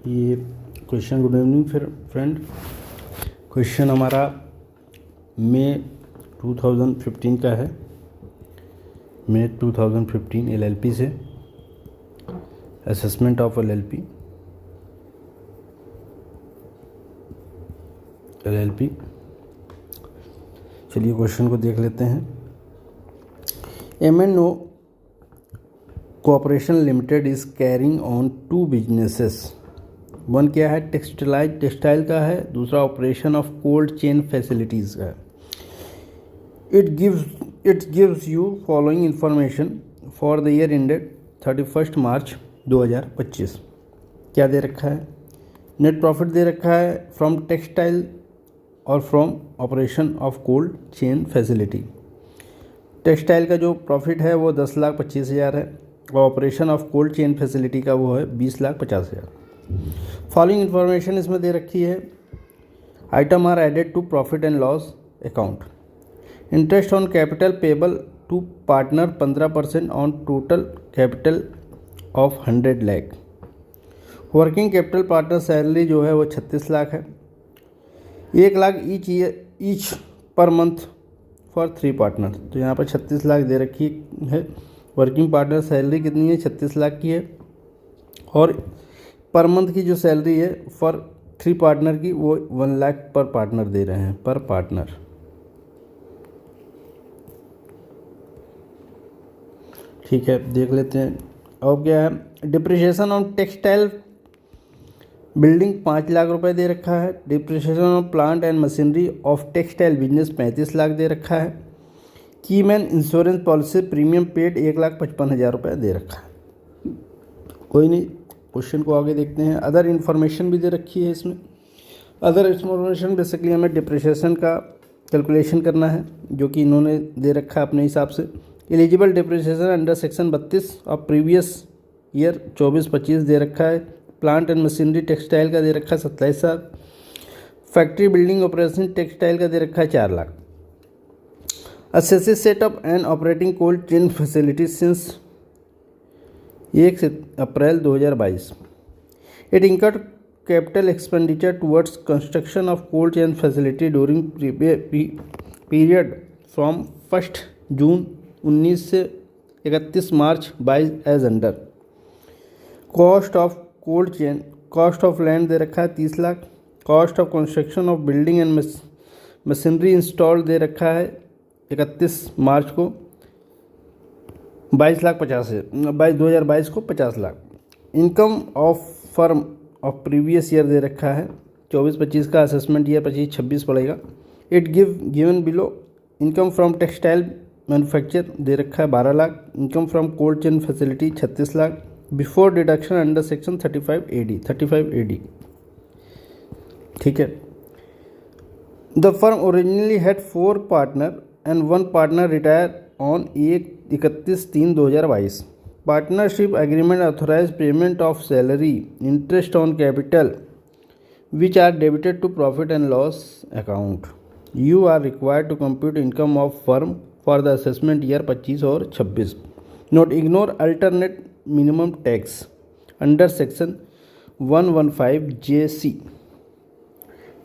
ये question, good evening friend. Question हमारा मई 2015 का है। मई 2015 एलएलपी से, असेसमेंट ऑफ एलएलपी। चलिए क्वेश्चन को देख लेते हैं। M&O corporation limited is carrying on 2 businesses. One क्या है? टेक्सटाइल का है, दूसरा operation of cold chain facilities का है। It gives you following information for the year ended 31 मार्च 2025। क्या दे रखा है? नेट प्रॉफिट दे रखा है फ्रॉम टेक्सटाइल और from operation of cold chain facility. Textile का जो प्रॉफिट है वो 10,25,000 है और operation of cold chain facility का वो है 20,50,000। फॉलोइंग इन्फॉर्मेशन इसमें दे रखी है। Item are added to profit and loss account. Interest on capital payable to partner 15% on total capital of 100 lakh. Working capital partner salary जो है वो 36 लाख है। 1 lakh each per month for 3 partner. तो यहाँ पर 36 लाख दे रखी है। वर्किंग पार्टनर सैलरी कितनी है? 36 लाख की है। और पर मंथ की जो सैलरी है फॉर 3 पार्टनर की वो 1 लाख पर पार्टनर दे रहे हैं, पर पार्टनर। ठीक है, देख लेते हैं। अब क्या है? Depreciation on textile building 5 lakh रुपए दे रखा है। Depreciation of plant and machinery of textile business 35 lakh दे रखा है। Keyman insurance policy premium paid 1,55,000 रुपये दे रखा है। कोई नहीं, क्वेश्चन को आगे देखते हैं। अदर इन्फॉर्मेशन भी दे रखी है इसमें। अदर इन्फॉर्मेशन बेसिकली हमें डिप्रिसिएशन का कैलकुलेशन करना है, जो कि इन्होंने दे रखा है अपने हिसाब से। एलिजिबल डिप्रिसिएशन अंडर सेक्शन 32 और प्रीवियस ईयर 24-25 दे रखा है। प्लांट एंड मशीनरी टेक्सटाइल का दे रखा है 27 lakh. Factory building operation textile का दे रखा है 4 lakh. Assessee's setup and operating cold chain facility since 1 April 2022। It incurred capital expenditure towards construction of cold chain facility during period from 1 June 19 से 31 March 22 as under. Cost of cold chain, cost of land दे रखा है 30 lakh. Cost of construction of building and machinery install दे रखा है 31 March को 2022 को 50 lakh. Income of firm of previous year दे रखा है 24-25 का। असेसमेंट ईयर 25-26 पड़ेगा। It given below. Income from textile manufacture दे रखा है 12 lakh. Income from cold chain facility 36 lakh before deduction under section 35 AD। ठीक है। The firm originally had 4 partner and 1 partner retire on 31/3/2022। Partnership agreement authorise payment of salary, interest on capital which are debited to profit and loss account. You are required to compute income of firm for the assessment year 25 और 26। Note ignore alternate minimum tax under section 115 JC।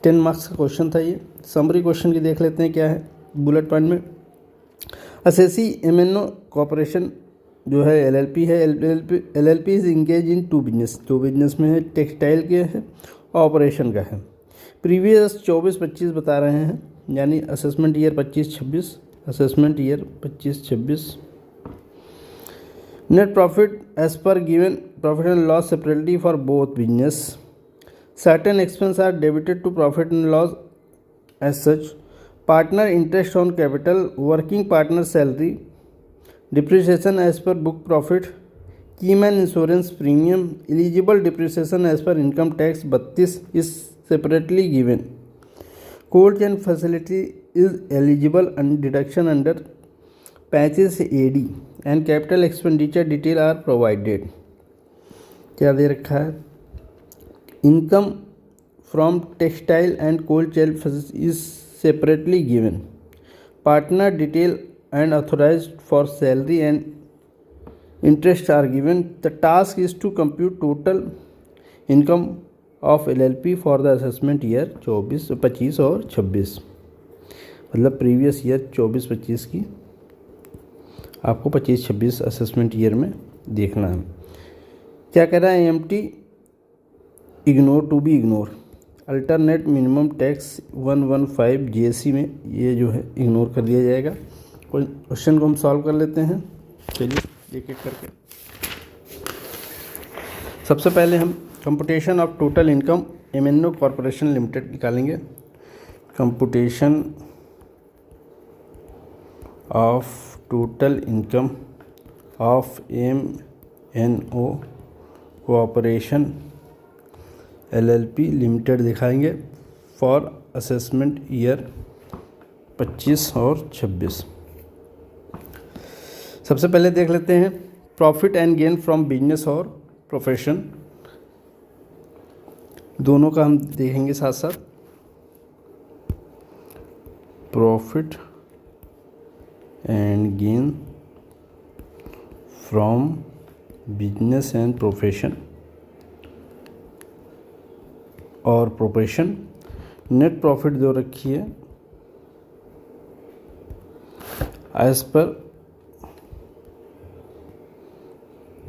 10 marks का question था ये। Summary question की देख लेते हैं क्या है बुलेट पॉइंट में। असेसी M&O कॉर्पोरेशन जो है LLP है। LLP is engage in 2 business. 2 business में है, टेक्सटाइल के है और ऑपरेशन का है। प्रीवियस 24-25 बता रहे हैं, यानी assessment year 25-26। Assessment year 25-26। Net profit as per given profit and loss separately for both business. Certain expense are debited to profit and loss as such. Partner interest on capital, working partner salary, depreciation as per book profit, keyman insurance premium, eligible depreciation as per income tax 32 is separately given. Cold chain facility is eligible deduction under 35 AD and capital expenditure detail are provided. क्या दे रखा है? Income from textile and cold chain is separately given. Partner detail and authorized for salary and interest are given. The task is to compute total income of LLP for the assessment year 24-25 और 26, मतलब previous year 24-25 की आपको 25-26 assessment year में देखना है। क्या कह रहा है AMT ignore to be ignore alternate minimum tax 115 GSC में ये जो है इग्नोर कर दिया जाएगा। क्वेश्चन को हम सॉल्व कर लेते हैं, चलिए एक एक करके। सबसे पहले हम computation of total income MNO corporation limited निकालेंगे। Computation of total income of MNO corporation LLP limited दिखाएंगे फॉर असेसमेंट ईयर 25 और 26। सबसे पहले देख लेते हैं profit and gain from business और प्रोफेशन, दोनों का हम देखेंगे साथ साथ। Profit and gain from business and profession और प्रोफेशन। नेट प्रॉफिट जो रखी है as per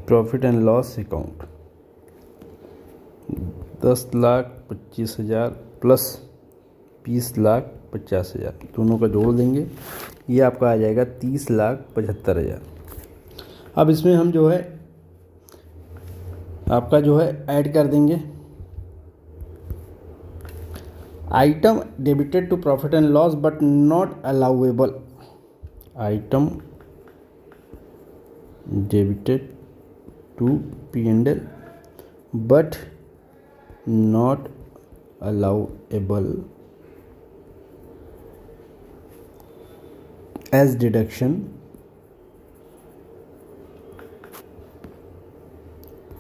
profit and loss account 10,25,000 plus 20,50,000 दोनों का जोड़ देंगे, ये आपका आ जाएगा 30,75,000। अब इसमें हम जो है आपका जो है ऐड कर देंगे item debited to profit and loss but not allowable, item debited to P&L but not allowable as deduction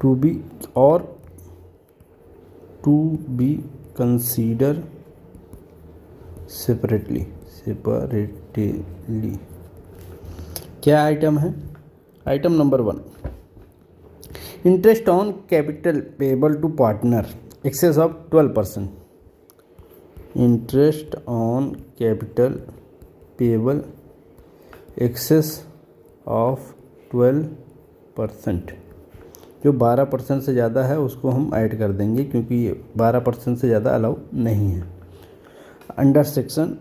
to be or to be considered separately। क्या आइटम है? Item number 1, interest on capital payable to partner excess of 12%। Interest on capital payable excess of 12%, जो 12% से ज़्यादा है उसको हम add कर देंगे क्योंकि ये 12% से ज़्यादा अलाउ नहीं है। अंडर सेक्शन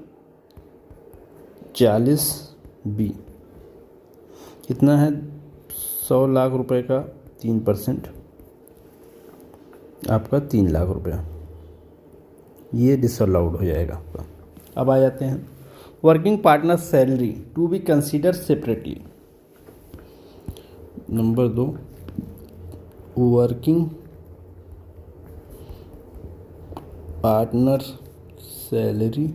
40B कितना है? 100 लाख रुपए का 3% आपका 3 लाख रुपया, ये डिसअलाउड हो जाएगा आपका। अब आ जाते हैं working partner salary to be consider separately. Number 2, working partner salary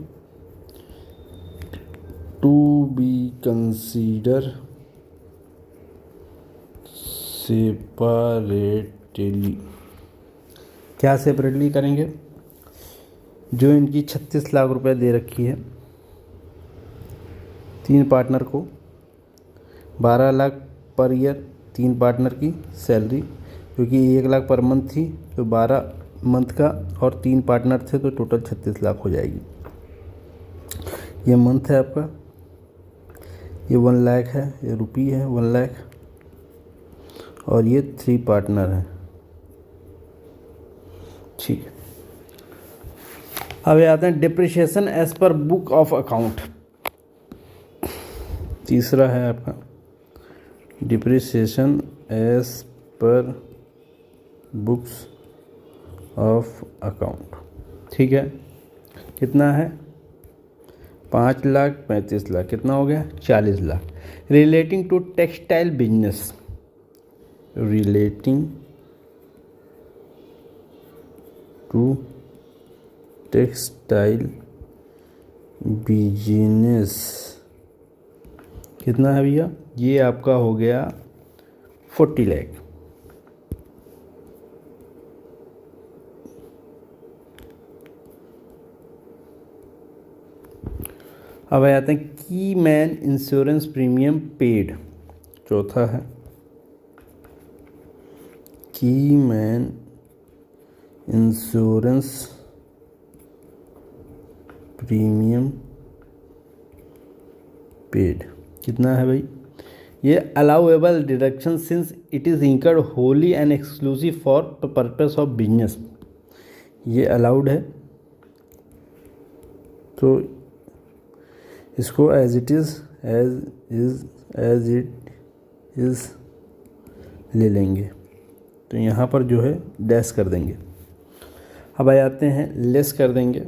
to be consider separately. क्या सेपरेटली करेंगे? जो इनकी 36 लाख रुपए दे रखी है 3 पार्टनर को, 12 लाख पर ईयर 3 पार्टनर की सैलरी, क्योंकि 1 लाख पर मंथ थी तो 12 मंथ का और 3 पार्टनर थे तो टोटल 36 लाख हो जाएगी। ये मंथ है आपका, ये 1 लाख है, ये रुपी है 1 लाख, और ये 3 पार्टनर हैं। ठीक है, अब आते हैं depreciation as per book of account. तीसरा है आपका depreciation as per books of account. ठीक है, कितना है? 5 लाख 35 लाख, कितना हो गया? 40 lakh. Relating to textile business, relating to textile business कितना है भैया? ये आपका हो गया 40 लाख। अब आते हैं की मैन इंश्योरेंस प्रीमियम पेड। चौथा है की मैन इंश्योरेंस प्रीमियम पेड कितना है भाई? ये allowable deduction since it is incurred Holi and exclusive for the purpose of business, ये अलाउड है, तो इसको एज इट इज़ ले लेंगे। तो यहाँ पर जो है डैश कर देंगे। अब आ जाते हैं लेस कर देंगे।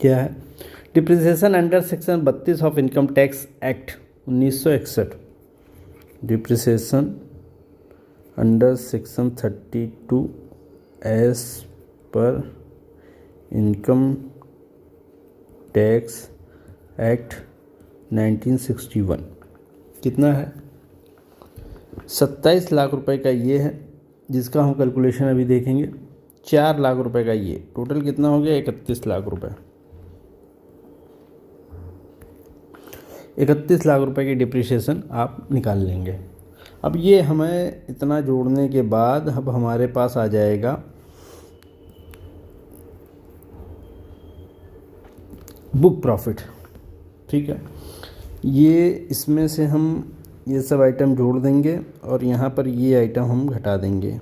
क्या है? Depreciation under section 32 of income tax act 1961, depreciation under section 32 as per income tax act 1961 कितना है? 27 लाख रुपए का ये है, जिसका हम कैलकुलेशन अभी देखेंगे। 4 लाख रुपए का ये, टोटल कितना हो गया? 31 लाख रुपए। 31 लाख रुपए की डिप्रिसिएशन आप निकाल लेंगे। अब ये हमें इतना जोड़ने के बाद अब हमारे पास आ जाएगा बुक प्रॉफिट। ठीक है, ये इसमें से हम ये सब आइटम जोड़ देंगे और यहाँ पर ये आइटम हम घटा देंगे।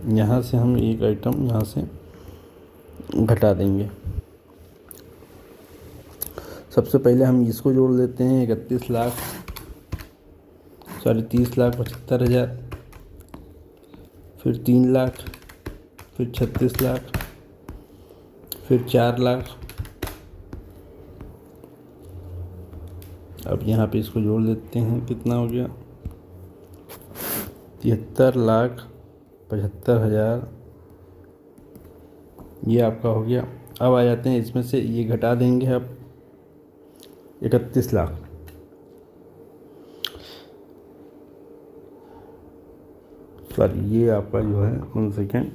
यहाँ से हम एक आइटम यहाँ से घटा देंगे। सबसे पहले हम इसको जोड़ लेते हैं 30 लाख 75,000, फिर 3 लाख, फिर 36 लाख, फिर 4 लाख। अब यहाँ पे इसको जोड़ देते हैं, कितना हो गया? 73,75,000, ये आपका हो गया। अब आ जाते हैं इसमें से ये घटा देंगे अब 31 लाख। सॉरी, ये आपका जो है 1 सेकेंड,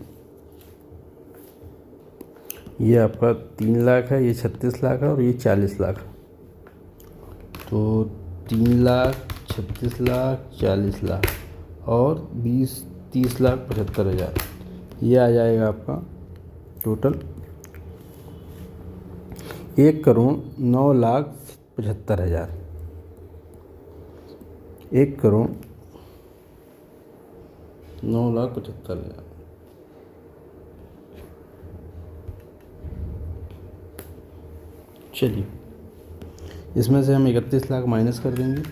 ये आपका 3 लाख है, ये 36 लाख है और ये 40 लाख। तो 3 लाख, 36 लाख, 40 लाख और 30 लाख 75,000, ये आ जाएगा आपका टोटल 1,09,75,000। 1,09,75,000। चलिए, इसमें से हम 31 लाख माइनस कर देंगे,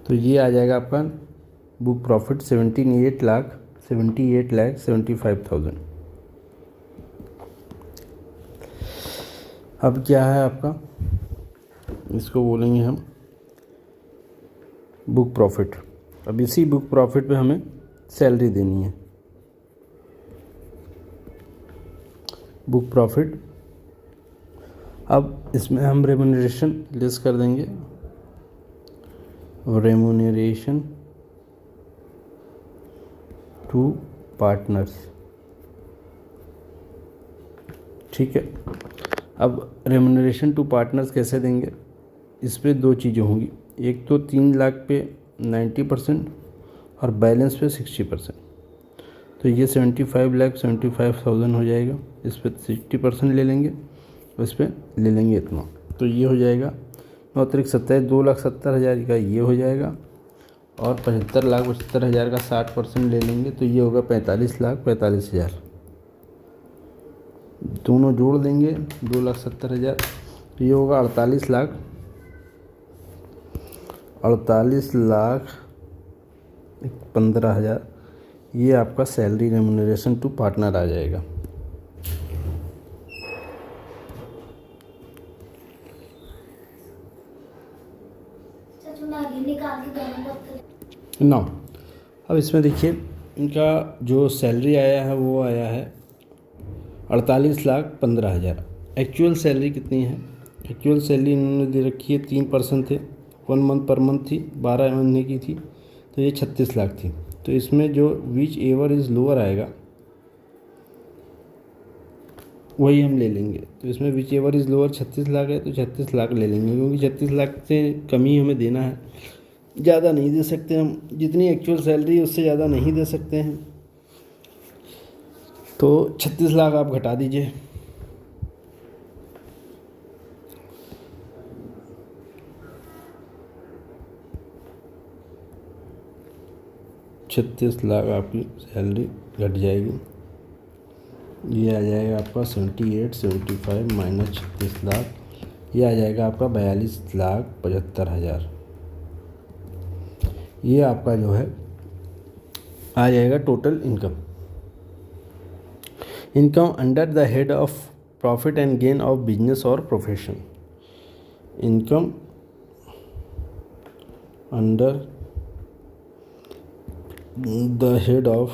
तो ये आ जाएगा आपका बुक प्रॉफिट 78,75,000। अब क्या है आपका, इसको बोलेंगे हम बुक प्रॉफिट। अब इसी बुक प्रॉफिट पे हमें सैलरी देनी है। बुक प्रॉफिट, अब इसमें हम रेम्यूनरेशन लेस कर देंगे। रेम्यूनरेशन टू पार्टनर्स, ठीक है। अब रेम्यूनरेशन टू पार्टनर्स कैसे देंगे? इस पर 2 चीज़ें होंगी, एक तो 3 लाख पे 90% और बैलेंस पे 60%। तो ये 75,75,000 हो जाएगा। इस पर 60% ले लेंगे, उस पर ले लेंगे इतना, तो ये हो जाएगा 9×27 2,70,000 का ये हो जाएगा। और 75,75,000 का 60% ले लेंगे, तो ये होगा 45,45,000। दोनों जोड़ देंगे 2,70,000, तो ये होगा 48,15,000। ये आपका सैलरी रेम्यूनरेशन टू पार्टनर आ जाएगा। ना, अब इसमें देखिए इनका जो सैलरी आया है वो आया है 48,15,000। एक्चुअल सैलरी कितनी है? एक्चुअल सैलरी इन्होंने दे रखी है 3% थे, 1 मंथ पर मंथ थी, 12 महीने की थी, तो ये 36 लाख थी। तो इसमें जो विच एवर इज़ लोअर आएगा वही हम ले लेंगे। तो इसमें which ever is lower 36 lakh है, तो 36 लाख ले लेंगे, क्योंकि 36 लाख से कम ही हमें देना है। ज़्यादा नहीं दे सकते हम, जितनी एक्चुअल सैलरी है उससे ज़्यादा नहीं दे सकते हैं, तो 36 लाख आप घटा दीजिए। छत्तीस लाख आपकी सैलरी घट जाएगी। ये आ जाएगा आपका 78/75 माइनस 36 लाख, ये आ जाएगा आपका 42,75,000। ये आपका जो है आ जाएगा total income under the head of profit and gain of business और profession. Income under the head of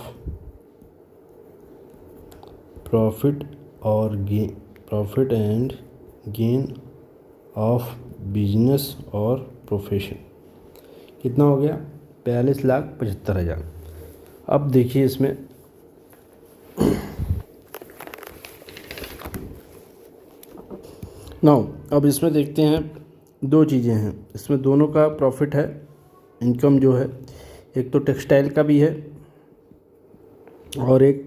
profit and gain of business और प्रोफेशन कितना हो गया? 42,75,000। अब देखिए इसमें अब इसमें देखते हैं दो चीज़ें हैं इसमें, दोनों का प्रॉफिट है। इनकम जो है एक तो टेक्सटाइल का भी है और एक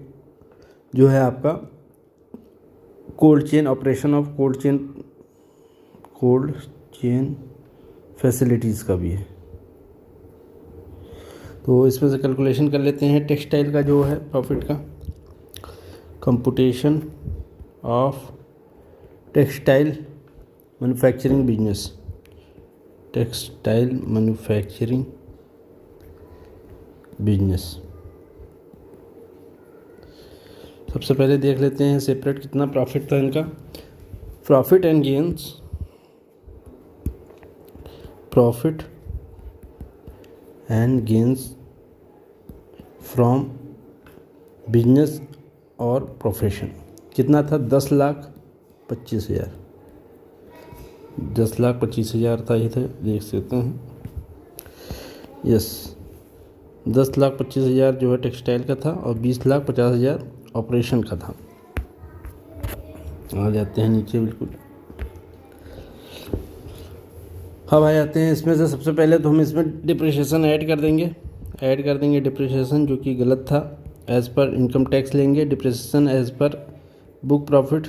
जो है आपका cold chain operation of cold chain facilities का भी है। तो इसमें से कैलकुलेशन कर लेते हैं टेक्सटाइल का जो है प्रॉफिट का। Computation of textile manufacturing business, textile manufacturing business. सबसे पहले देख लेते हैं सेपरेट कितना प्रॉफिट था इनका। Profit and gains from business और प्रोफेशन कितना था? 10,25,000। 10,25,000 था, ये थे, देख सकते हैं। यस, 10,25,000 जो है टेक्सटाइल का था और 20,50,000 ऑपरेशन का था। आ जाते हैं नीचे बिल्कुल। अब आ जाते हैं इसमें से सबसे पहले तो हम इसमें डिप्रिशिएशन ऐड कर देंगे डिप्रिशिएशन जो कि गलत था। एज़ पर इनकम टैक्स लेंगे depreciation as per book profit,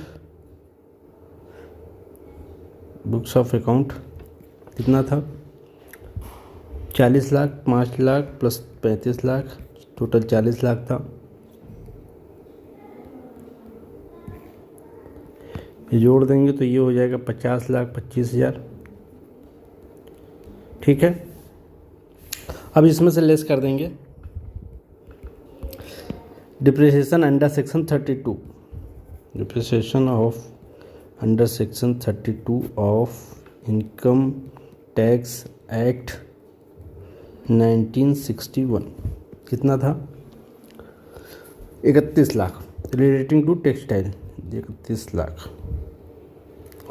books of account कितना था? 40 लाख, 5 लाख प्लस 35 लाख, टोटल 40 लाख था। ये जोड़ देंगे तो ये हो जाएगा 50,25,000। ठीक है, अब इसमें से लेस कर देंगे depreciation under section 32, depreciation of under section 32 of income tax act 1961 कितना था? 31 lakh. Relating to textile 31 lakh,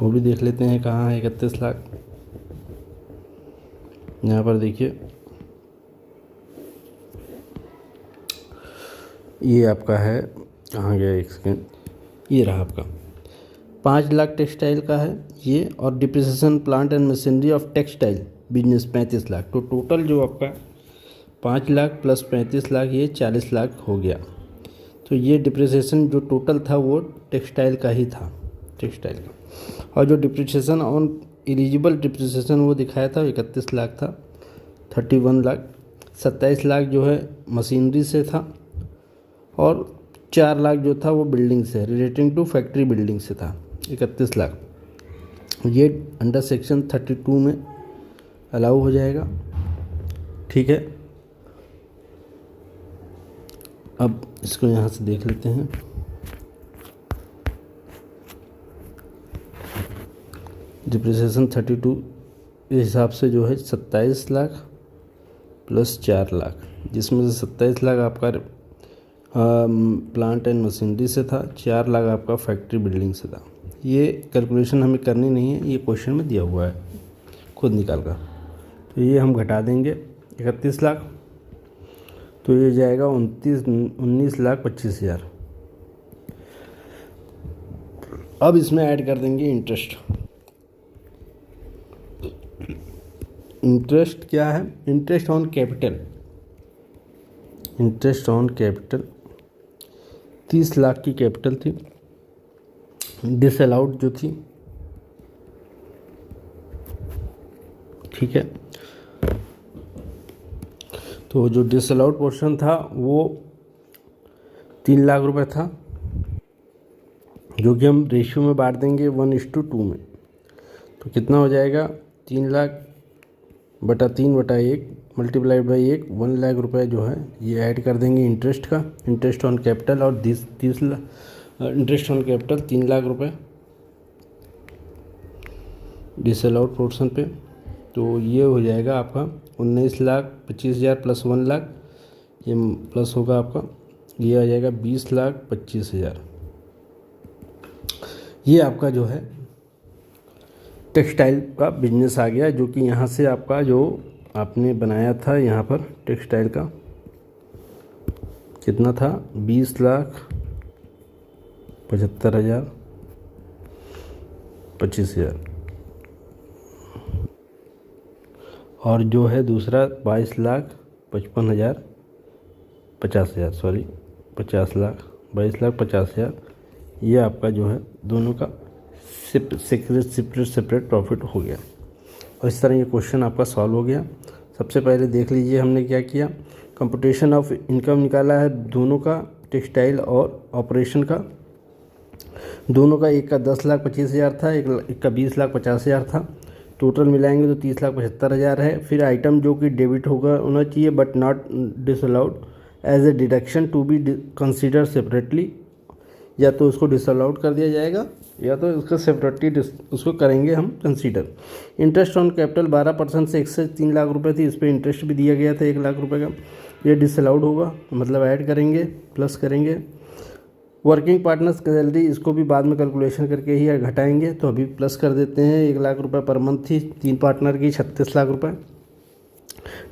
वो भी देख लेते हैं कहाँ है 31 लाख। यहाँ पर देखिए ये आपका है, कहाँ गया एक सेकेंड, ये रहा आपका 5 लाख टेक्सटाइल का है ये, और depreciation plant and machinery of textile business 35 lakh. तो टोटल जो आपका 5 लाख प्लस 35 लाख ये 40 लाख हो गया। तो ये डिप्रिसिएशन जो टोटल था वो टेक्सटाइल का ही था, टेक्सटाइल का। और जो डिप्रिसिएशन ऑन एलिजिबल डिप्रिसिएशन वो दिखाया था 31 लाख था, 31 लाख। 27 लाख जो है मशीनरी से था और 4 लाख जो था वो बिल्डिंग से, रिलेटिंग टू फैक्ट्री बिल्डिंग से था 31 लाख। ये अंडर सेक्शन 32 में अलाउ हो जाएगा। ठीक है, अब इसको यहाँ से देख लेते हैं। डिप्रिसिएशन 32 के हिसाब से जो है 27 लाख प्लस 4 लाख, जिसमें से 27 लाख आपका प्लांट एंड मशीनरी से था, 4 लाख आपका फैक्ट्री बिल्डिंग से था। ये कैलकुलेशन हमें करनी नहीं है, ये क्वेश्चन में दिया हुआ है, खुद निकाल कर। तो ये हम घटा देंगे 31 लाख, तो ये जाएगा 19,25,000। अब इसमें ऐड कर देंगे इंटरेस्ट। इंटरेस्ट क्या है, interest on capital, interest on capital 30 lakh की कैपिटल थी, डिसअलाउड जो थी, ठीक है। तो जो डिसअलाउड पोर्शन था वो 3 लाख रुपए था, जो कि हम रेशियो में बांट देंगे 1:2 में। तो कितना हो जाएगा, 3 लाख बटा 3 बटा 1 मल्टीप्लाइड बाई 1, 1 लाख रुपए जो है ये ऐड कर देंगे इंटरेस्ट का, इंटरेस्ट ऑन कैपिटल, और 30 इंटरेस्ट ऑन कैपिटल 3 लाख रुपए डिसअलाउड पोर्शन पे। तो ये हो जाएगा आपका 19,25,000 प्लस 1 लाख, ये प्लस होगा आपका, ये आ जाएगा 20,25,000। ये आपका जो है टेक्सटाइल का बिजनेस आ गया, जो कि यहाँ से आपका जो आपने बनाया था यहाँ पर टेक्सटाइल का कितना था, 20,75,000 और जो है दूसरा 22,55,000 सॉरी 22,50,000, ये आपका जो है दोनों का सेपरेट प्रॉफिट हो गया। और इस तरह ये क्वेश्चन आपका सॉल्व हो गया। सबसे पहले देख लीजिए हमने क्या किया, कंप्यूटेशन ऑफ इनकम निकाला है दोनों का, टेक्सटाइल और ऑपरेशन का, दोनों का, एक का 10,25,000 था, एक का 20,50,000 था, टोटल मिलाएंगे तो 30,75,000 है। फिर आइटम जो कि डेबिट होना चाहिए but not disallowed as a deduction to be consider separately, या तो उसको डिसअलाउड कर दिया जाएगा या तो इसका सेपरेटली उसको करेंगे हम कंसीडर। इंटरेस्ट ऑन कैपिटल 12% से 1 से 3 लाख रुपए थी, इस पर इंटरेस्ट भी दिया गया था 1 लाख रुपए का, ये डिसअलाउड होगा, मतलब ऐड करेंगे प्लस करेंगे। वर्किंग पार्टनर्स की सैलरी, इसको भी बाद में कैलकुलेशन करके ही घटाएंगे, तो अभी प्लस कर देते हैं, 1 लाख रुपए पर मंथ थी 3 पार्टनर की, 36 लाख रुपए।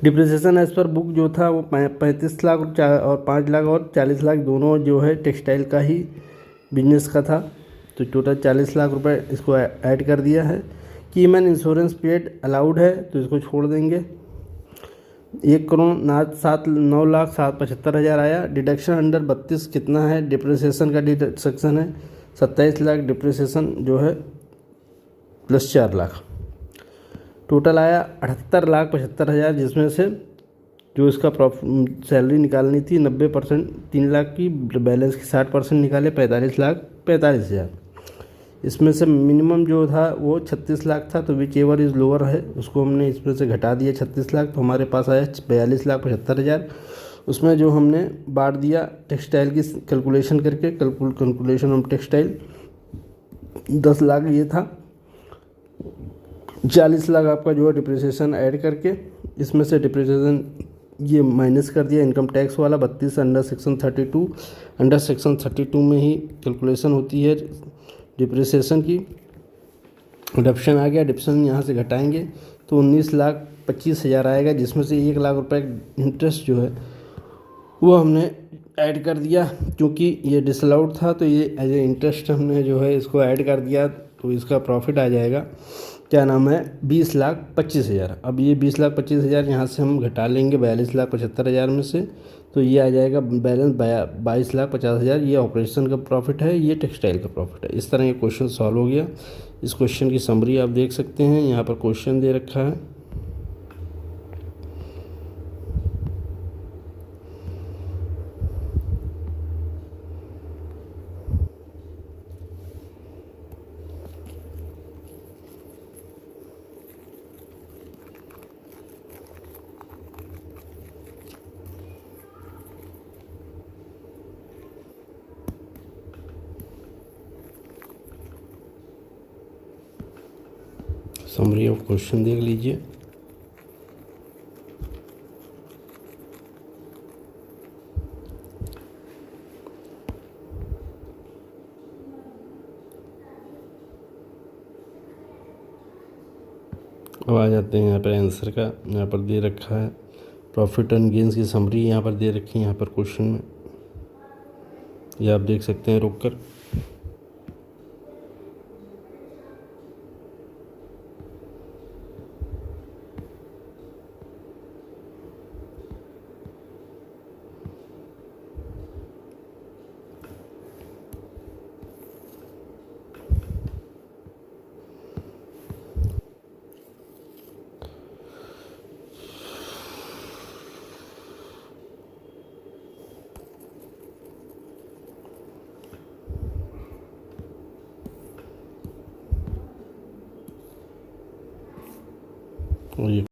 डिप्रिसिएशन एज पर बुक जो था वो 35 लाख और 5 लाख और 40 लाख दोनों जो है टेक्सटाइल का ही बिजनेस का था, तो टोटल 40 लाख रुपए इसको ऐड कर दिया है। कीमैन इंश्योरेंस पेड अलाउड है तो इसको छोड़ देंगे। 1,09,75,000 आया। डिडक्शन अंडर 32 कितना है, डिप्रिसिएशन का डिडक्शन है 27 लाख, डिप्रिसिएशन जो है प्लस 4 लाख, टोटल आया 78,75,000, जिसमें से जो इसका सैलरी निकालनी थी 90%, 3 लाख की, बैलेंस की 60% निकाले 45,45,000। इसमें से मिनिमम जो था वो 36 लाख था, तो विच एवर इज़ लोअर है उसको हमने इसमें से घटा दिया 36 लाख, तो हमारे पास आया 42,75,000। उसमें जो हमने बांट दिया टेक्सटाइल की कैलकुलेशन करके, कैलकुलेशन ऑफ टेक्सटाइल 10 लाख ये था, 40 लाख आपका जो है डिप्रिसिएशन ऐड करके, इसमें से डिप्रिसिएशन ये माइनस कर दिया इनकम टैक्स वाला 32 अंडर सेक्शन 32, अंडर सेक्शन 32 में ही कैलकुलेशन होती है डिप्रिसिएशन की। डिडक्शन आ गया, डिडक्शन यहाँ से घटाएंगे तो 19,25,000 आएगा, जिसमें से 1 लाख रुपए इंटरेस्ट जो है वो हमने ऐड कर दिया, क्योंकि ये डिसअलाउड था तो ये एज ए इंटरेस्ट हमने जो है इसको ऐड कर दिया, तो इसका प्रॉफिट आ जाएगा, क्या नाम है, 20,25,000। अब ये 20,25,000 यहाँ से हम घटा लेंगे 42,75,000 में से, तो ये आ जाएगा बैलेंस 22,50,000। ये ऑपरेशन का प्रॉफिट है, ये टेक्सटाइल का प्रॉफिट है। इस तरह ये क्वेश्चन सॉल्व हो गया। इस क्वेश्चन की समरी आप देख सकते हैं, यहाँ पर क्वेश्चन दे रखा है, समरी ऑफ क्वेश्चन देख लीजिए। अब आ जाते हैं यहाँ पर आंसर का, यहाँ पर दे रखा है प्रॉफिट एंड गेंस की समरी यहाँ पर दे रखी है, यहाँ पर क्वेश्चन में ये आप देख सकते हैं रोक कर। और ये